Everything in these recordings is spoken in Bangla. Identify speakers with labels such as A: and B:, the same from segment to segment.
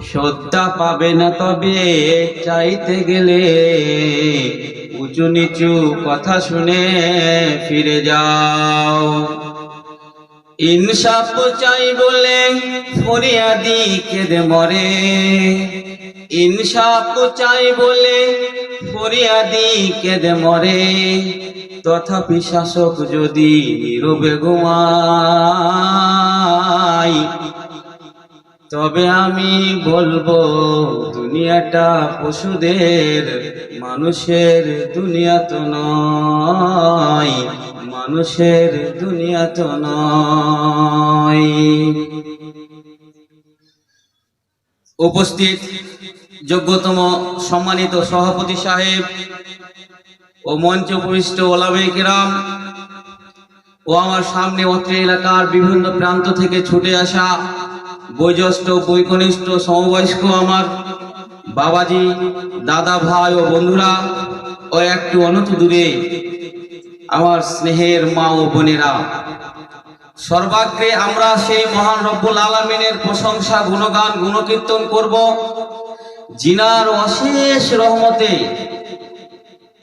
A: শ্রদ্ধা পাবে না তবে চাইতে গেলে উঁচু নিচু কথা শুনে ফিরে যাও। ইনসাফ চাই বলে ফরিয়াদি কেঁদে মরে, ইনসাফ চাই বলে ফরিয়াদি কেঁদে মরে, তথাপি শাসক যদি নীরবে ঘুমায়, তবে আমি বলবো দুনিয়াটা পশুদের, মানুষের দুনিয়া তো নয়, মানুষের দুনিয়া তো নয়। উপস্থিত যোগ্যতম সম্মানিত সভাপতি সাহেব ও মঞ্চ উপবিষ্ট ওলামায়ে কেরাম ও আমার সামনে অত্র এলাকার বিভিন্ন প্রান্ত থেকে ছুটে আসা বয়োজ্যেষ্ঠ বৈকনিষ্ঠ সমবয়স্ক আমার বাবাজি, দাদা, ভাই ও বন্ধুরা ও একটু অনত দূরে আমার স্নেহের মা ও বোনেরা, সর্বাগ্রে আমরা সেই মহান রব্বুল আলামিনের প্রশংসা, গুণগান, গুণকীর্তন করব, জিনার অশেষ রহমতে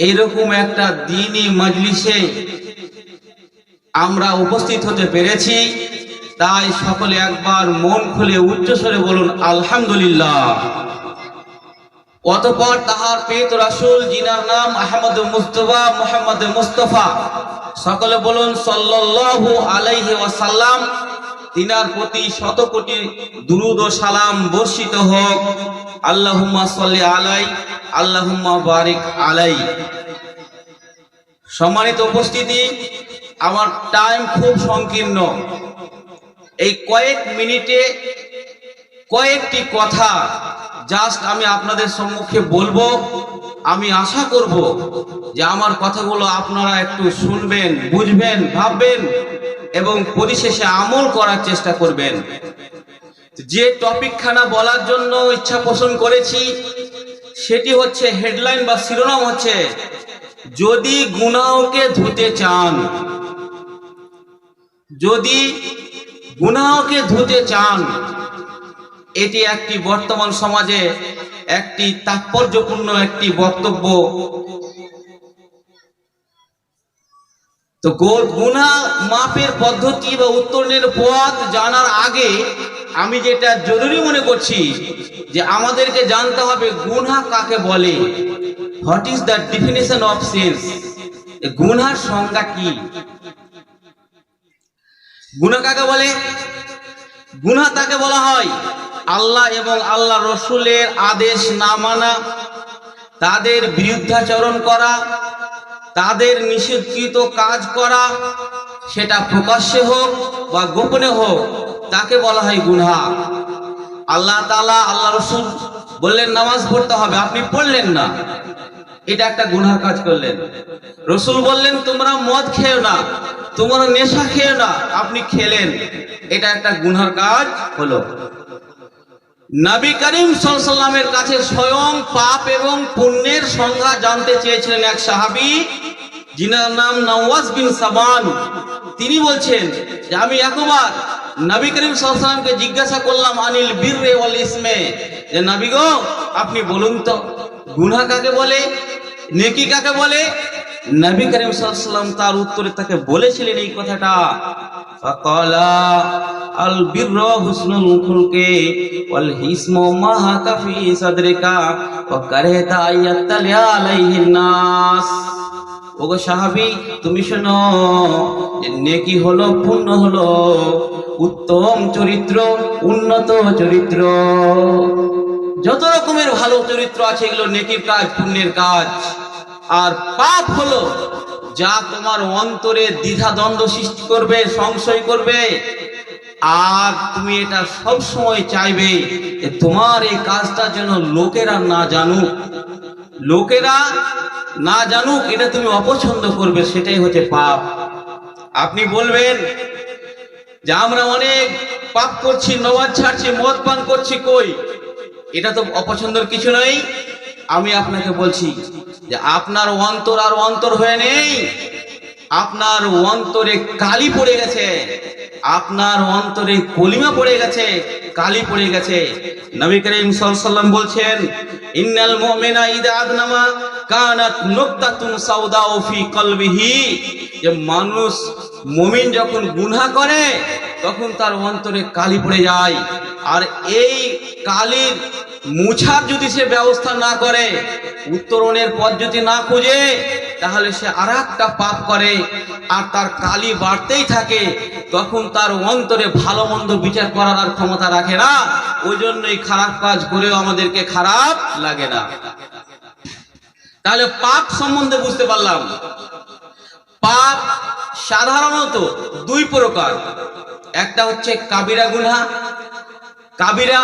A: এরকম একটা দ্বীনি মজলিসে আমরা উপস্থিত হতে পেরেছি। তাই সকলে একবার মন খুলে উচ্চস্বরে বলুন আলহামদুলিল্লাহ। অতঃপর তাহার প্রিয় রাসূল, জিনার নাম আহমদ মুস্তাফা, মুহাম্মদ মুস্তাফা, সকলে বলুন সাল্লাল্লাহু আলাইহি ওয়াসাল্লাম। তিনার প্রতি শত কোটি দুরূদ ও সালাম বর্ষিত হোক। আল্লাহুম্মা সাল্লি আলাই, আল্লাহুম্মা বারিক আলাই। সম্মানিত উপস্থিতি, আমার টাইম খুব সংকীর্ণ। এই কয়েক মিনিটে কয়েকটি কথা জাস্ট আমি আপনাদের সম্মুখে বলবো। আমি আশা করব যে আমার কথাগুলো আপনারা একটু শুনবেন, বুঝবেন, ভাববেন এবং পরিশেষে আমল করার চেষ্টা করবেন। যে টপিকখানা বলার জন্য ইচ্ছা পোষণ করেছি সেটি হচ্ছে, হেডলাইন বা শিরোনাম হচ্ছে, যদি গুনাহকে ধুতে চান, যদি গুনাহকে ধুতে চান। এটি একটি বর্তমান সমাজে একটি তাৎপর্যপূর্ণ একটি বক্তব্য। তো গুনাহ মাপের পদ্ধতি বা উত্তরণের পথ জানার আগে আমি যেটা জরুরি মনে করছি যে আমাদেরকে জানতে হবে গুনাহ কাকে বলে। What is the definition of sins? গুনাহর সংজ্ঞা কি? গুনাহ কাকে বলে? গুনাহ তাকে বলা হয় আল্লাহ এবং আল্লাহ রসুলের আদেশ না মানা, তাদের বিরুদ্ধাচরণ করা, তাদের নিষিদ্ধকৃত কাজ করা, সেটা প্রকাশ্যে হোক বা গোপনে হোক, তাকে বলা হয় গুনাহ। আল্লাহ তাআলা, আল্লাহ রসুল বললেন নামাজ পড়তে হবে, আপনি পড়লেন না, এটা একটা গুনাহর কাজ করলেন। রসুল বললেন তোমরা মদ খেও না, তোমরা নেশা খেও না, আপনি খেলেন, এটা একটা গুনাহর কাজ হলো। নবী করিম সাল্লাল্লাহু আলাইহি ওয়াসাল্লামের কাছে স্বয়ং পাপ এবং পুণ্যের সংজ্ঞা জানতে চেয়েছিলেন এক সাহাবী, যিনার নাম নওয়াজ বিন সামান। তিনি বলছেন যে আমি একবার নবী করিম সাল্লাল্লাহু আলাইহি ওয়াসাল্লামকে জিজ্ঞাসা করলাম আনিল বিররে ওয়াল ইসমে, যে নবী গো আপনি বলুন তো গুনাহ কাকে বলে, নেকি কাকে বলে? নবী করিম সাল্লাল্লাহু আলাইহি ওয়াসাল্লাম তার উত্তরে তাকে বলেছিলেন এই কথাটা, ফাকালা আল বিররু হুসনুল খুলকি ওয়াল হিসমু মা হাকা ফি সাদরিকা ওয়া কারাহতা আয়াতালিয়া আলাইহিন নাস। ওগো সাহাবী, তুমি শোনো যে নেকি হলো, পুণ্য হলো উত্তম চরিত্র, উন্নত চরিত্র। যত রকমের ভালো চরিত্র আছে এগুলো নেকির কাজ, পুণ্যের কাজ। আর পাপ হলো যা তোমার অন্তরে দ্বিধা দ্বন্দ্ব সৃষ্টি করবে, সংশয় করবে, আর তুমি এটা সব সময় চাইবে যে তোমার এই কাজটা যেন লোকেরা না জানুক, লোকেরা না জানুক, এটা তুমি অপছন্দ করবে, সেটাই হচ্ছে পাপ। আপনি বলবেন যে আমরা অনেক পাপ করছি, নমাজ ছাড়ছি, মদ পান করছি, কই এটা তো অপছন্দের কিছু নয়। আমি আপনাকে বলছি যে আপনার অন্তর আর অন্তর হয়ে নেই, আপনার অন্তরে কালি পড়ে গেছে, আপনার অন্তরে কলিমা পড়ে গেছে, কালি পড়ে গেছে। নবী করিম সাল্লাল্লাহু আলাইহি ওয়াসাল্লাম বলছেন, ইন্নাল মুমিনা ইযা আযনামা কানাত নুকতাতুন সাউদাউ ফি কলবিহি, যে মানুষ মুমিন যখন গুনাহ করে তখন তার অন্তরে কালি পড়ে যায়। আর এই কালির মুছার যদি সে ব্যবস্থা না করে, উত্তরণের পথ যদি না খুঁজে, তাহলে সে আরেকটা পাপ করে আর তার কালি বাড়তেই থাকে। তখন তার অন্তরে ভালো মন্দ বিচার করার আর ক্ষমতা রাখে না। ওই জন্যই খারাপ কাজ করেও আমাদেরকে খারাপ লাগে না। তাহলে পাপ সম্বন্ধে বুঝতে পারলাম, পাপ সাধারণত দুই প্রকার। একটা হচ্ছে কাবিরা গুনাহ, কাবিরা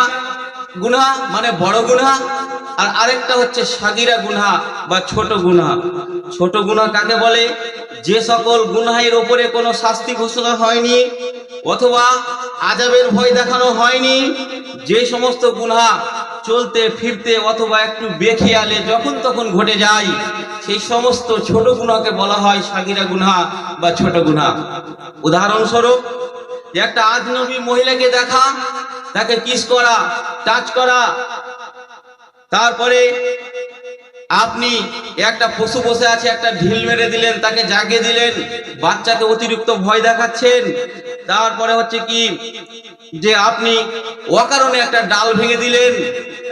A: গুনাহ মানে বড় গুনাহ, আর আরেকটা হচ্ছে সাগিরা গুনাহ বা ছোট গুনাহ। ছোট গুনাহ কাকে বলে? যে সকল গুনাহের উপরে কোনো শাস্তি ঘোষণা হয়নি অথবা আযাবের ভয় দেখানো হয়নি, যে সমস্ত গুনাহ চলতে ফিরতে অথবা একটু বেখেয়ালে যখন তখন ঘটে যায়, সেই সমস্ত ছোট গুনাহকে বলা হয় সাগিরা গুনাহ বা ছোট গুনাহ। উদাহরণস্বরূপ, যে একটা আজনবী মহিলাকে দেখা, তাকে কিস করা, টাচ করা, তারপরে আপনি একটা পশু বসে আছে একটা ঢিল মেরে দিলেন, তাকে জাগিয়ে দিলেন, বাচ্চাকে অতিরিক্ত ভয় দেখাচ্ছেন। তারপরে হচ্ছে কি যে আপনি অকারণে একটা ডাল ভেঙে দিলেন,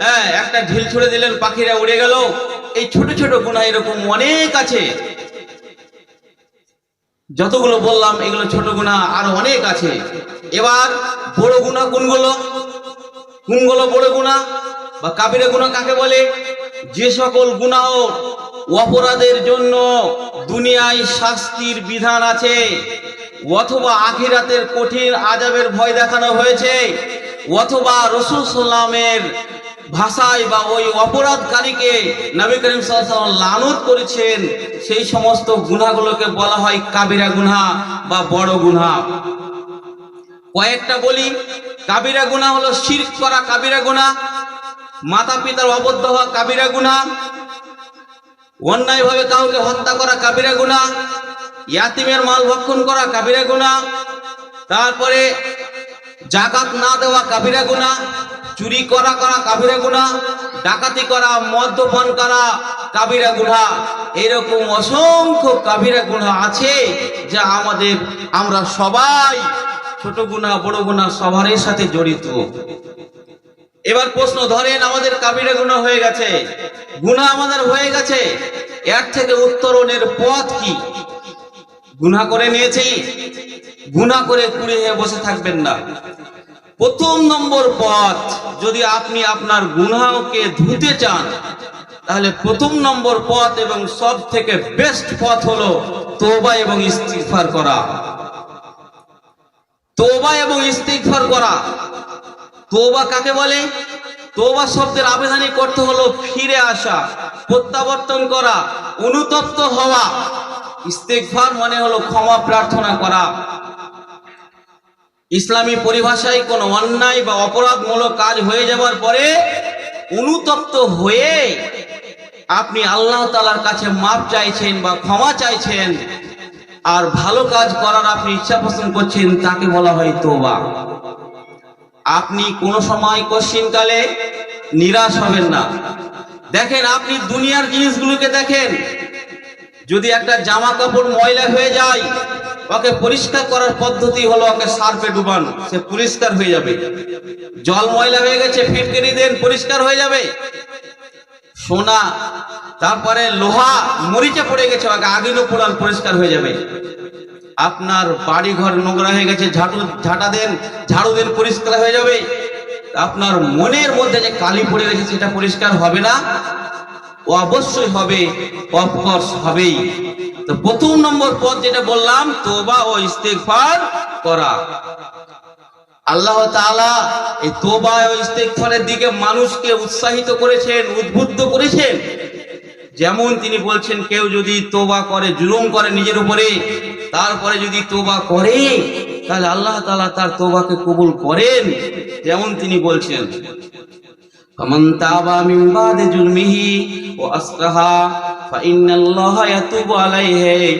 A: হ্যাঁ, একটা ঢিল ছুড়ে দিলেন, পাখিরা উড়ে গেল। এই ছোট ছোট গুনাহ এরকম অনেক আছে। যতগুলো বললাম এগুলো ছোট গুনাহ, আর অনেক আছে। এবার বড় গুনাহ কোনগুলো? কোনগুলো বড় গুনাহ বা কাবিরা গুনাহ কাকে বলে? যে সকল গুনাহ অপরাধের জন্য দুনিয়ায় শাস্তির বিধান আছে অথবা আখিরাতের কঠিন আযাবের ভয় দেখানো হয়েছে, অথবা রাসূল সাল্লামের ভাষায় বা ওই অপরাধকারীকে নবী করিম সাল্লাল্লাহু আলাইহি ওয়াসাল্লাম লানত করেছেন, সেই সমস্ত গুনাহগুলোকে বলা হয় কাবিরা গুনাহ বা বড় গুনাহ। কয়েকটা বলি। কাবিরা গুনাহ হলো শিরক করা কাবিরা গুনাহ, মাতা পিতার অবদ্ধ হওয়া কাবিরা গুনাহ, অন্যায়ভাবে কাউকে হত্যা করা কাবিরা গুনাহ, ইয়াতিমের মাল ভক্ষণ করা কাবিরা গুনাহ, তারপরে যাকাত না দেওয়া কাবিরা গুনাহ, চুরি করা কাবিরা গুনাহ, ডাকাতি করা, মদ্যপান করা কাবিরা গুনাহ। এরকম অসংখ্য কাবিরা গুনাহ আছে যা আমরা সবাই ছোট গুনাহ বড় গুনাহ সবার সাথে জড়িত। এবার প্রশ্ন, ধরেন আমাদের কাবিরা গুনাহ হয়ে গেছে, গুনাহ আমাদের হয়ে গেছে, এর থেকে উত্তরণের পথ কি? গুনাহ করে নিয়েছি, গুনাহ করে কুড়িয়ে বসে থাকবেন না। প্রথম নম্বর পথ, যদি আপনি আপনার গুনাহকে ধুতে চান, তাহলে প্রথম নম্বর পথ এবং সব থেকে বেস্ট পথ হলো তওবা এবং ইস্তিগফার করা। তওবা এবং ইস্তিগফার করা। তওবা কাকে বলে? তওবা শব্দের আবেদনিক অর্থ হলো ফিরে আসা, প্রত্যাবর্তন করা, অনুতপ্ত হওয়া। ইস্তিগফার মানে হলো ক্ষমা প্রার্থনা করা। ইসলামী পরিভাষায় কোনো অন্যায় বা অপরাধমূলক কাজ হয়ে যাওয়ার পরে অনুতপ্ত হয়ে আপনি আল্লাহ তাআলার কাছে মাপ চাইছেন বা ক্ষমা চাইছেন, আর ভালো কাজ করার আপনি ইচ্ছা পোষণ করছেন, তাকে বলা হয় তওবা। আপনি কোন সময় কশিনকালে নিরাশ হবেন না। দেখেন, আপনি দুনিয়ার জিনিসগুলোকে দেখেন, যদি একটা জামা কাপড় ময়লা হয়ে যায়, ওকে পরিষ্কার করার পদ্ধতি হলো ওকে সার্ফে ডুবান, সে পরিষ্কার হয়ে যাবে। জল ময়লা হয়ে গেছে, ফিটকিরি দেন, পরিষ্কার হয়ে যাবে। সোনা, তারপরে লোহা মরিচে পড়ে গেছে, ওকে আগুনে পোড়ান, পরিষ্কার হয়ে যাবে। আপনার বাড়ি ঘর নোংরা হয়ে গেছে, ঝাঁটা দেন, ঝাড়ু দেন, পরিষ্কার হয়ে যাবে। আপনার মনের মধ্যে যে কালি পড়ে গেছে সেটা পরিষ্কার হবে না? ও অবশ্যই হবে, অফকোর্স হবেই। তো প্রথম নম্বর পথ যেটা বললাম, তওবা ও ইস্তিগফার করা। আল্লাহ তাআলা এই তওবা ও ইস্তিগফারের দিকে মানুষকে উৎসাহিত করেছেন, উদ্বুদ্ধ করেছেন। যেমন তিনি বলছেন, কেউ যদি তওবা করে, জুলুম করে নিজের উপরে, তারপরে যদি তওবা করে, তাহলে আল্লাহ তাআলা তার তওবাকে কবুল করেন। যেমন তিনি বলছেন, ফামান তাবা মিন বাদি জুলমিহি ওয়া আসলাহা ফাইন্নাল্লাহা ইয়াতুবু আলাইহি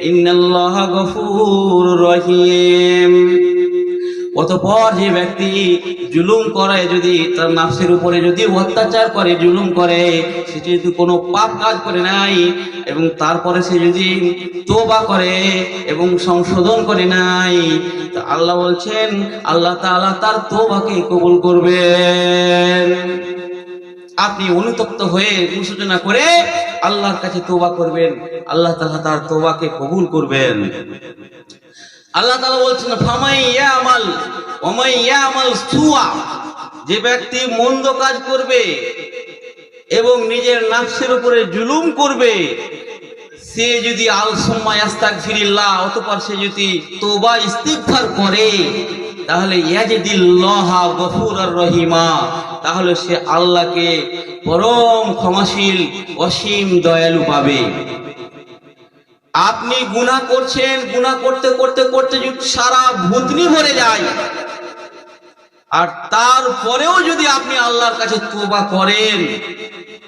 A: ইন্নাল্লাহা গফুরুর রহিম। অতঃপর যে ব্যক্তি জুলুম করে, যদি তার নাফসের উপরে যদি অত্যাচার করে, জুলুম করে, সে যদি কোনো পাপ কাজ করে নাই এবং তারপরে সে যদি তওবা করে এবং সংশোধন করে নাই, তা আল্লাহ বলছেন আল্লাহ তাআলা তার তওবাকে কবুল করবেন। আপনি অনুতপ্ত হয়ে অনুশোচনা করে আল্লাহর কাছে তওবা করবেন, আল্লাহ তাআলা তার তওবাকে কবুল করবেন। আল্লাহ তাআলা বলছেন ফামাই ইয়ামাল ওমাই ইয়ামাল সুআ, যে ব্যক্তি মন্দ কাজ করবে এবং নিজের নাফসের উপরে জুলুম করবে, সে যদি আলসুম্মা ইস্তাগফিরিল্লাহ, অতঃপর সে যদি তওবা ইস্তিগফার করে, তাহলে ইয়াজিদিল্লাহা গফুরার রহিমা, তাহলে সে আল্লাহকে পরম ক্ষমাশীল অসীম দয়ালু পাবে। আপনি গুনাহ করছেন, গুনাহ করতে করতে করতে যদি সারা ভূতনি ভরে যায়, আর তারপরেও যদি আপনি আল্লাহর কাছে তওবা করেন,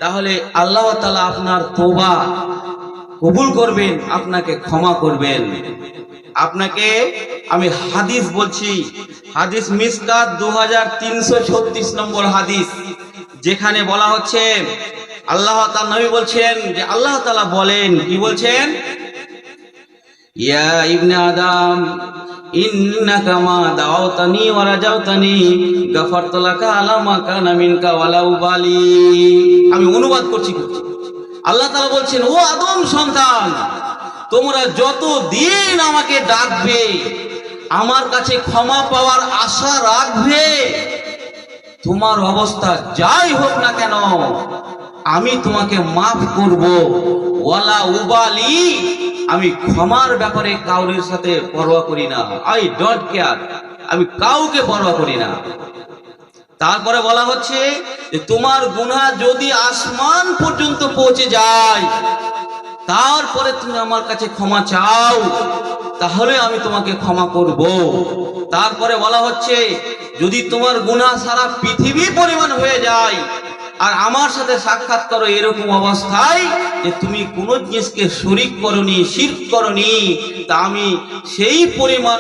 A: তাহলে আল্লাহ তাআলা আপনার তওবা কবুল করবেন, আপনাকে ক্ষমা করবেন। আপনাকে আমি হাদিস বলছি, হাদিস মিসকাত 2336 নম্বর হাদিস, যেখানে বলা হচ্ছে আল্লাহ তাআলা নবী বলছেন যে আল্লাহ তাআলা বলেন, কি বলছেন, ইয়া ইবনে আদম ইন্নাকা মা দাওতানি ওয়া রাজাউতানি গাফারতু লাকা আলা মা কানা মিনকা ওয়ালা উবালি। আমি অনুবাদ করছি। আল্লাহ তাআলা বলছেন, ও আদম সন্তান, তোমরা যত দিন আমাকে ডাকবে, আমার কাছে ক্ষমা পাওয়ার আশা রাখবে, তোমার অবস্থা যাই হোক না কেন আমি তোমাকে মাফ করব। ওয়ালা উবালি, আমি ক্ষমার ব্যাপারে কাউরের সাথে পরোয়া করি না। আই ডোন্ট কেয়ার, আমি কাউকে পরোয়া করি না। তারপরে বলা হচ্ছে যে তোমার গুনাহ যদি আসমান পর্যন্ত পৌঁছে যায়, তারপরে তুমি আমার কাছে ক্ষমা চাও, তাহলে আমি তোমাকে ক্ষমা করব। তারপরে বলা হচ্ছে যদি তোমার গুনাহ সারা পৃথিবী পরিমাণ হয়ে যায় আর আমার সাথে সাক্ষাৎ করো এরকম অবস্থায় যে তুমি কোনো জিনিসকে শরীক করনি, শিরক করনি, তা আমি সেই পরিমাণ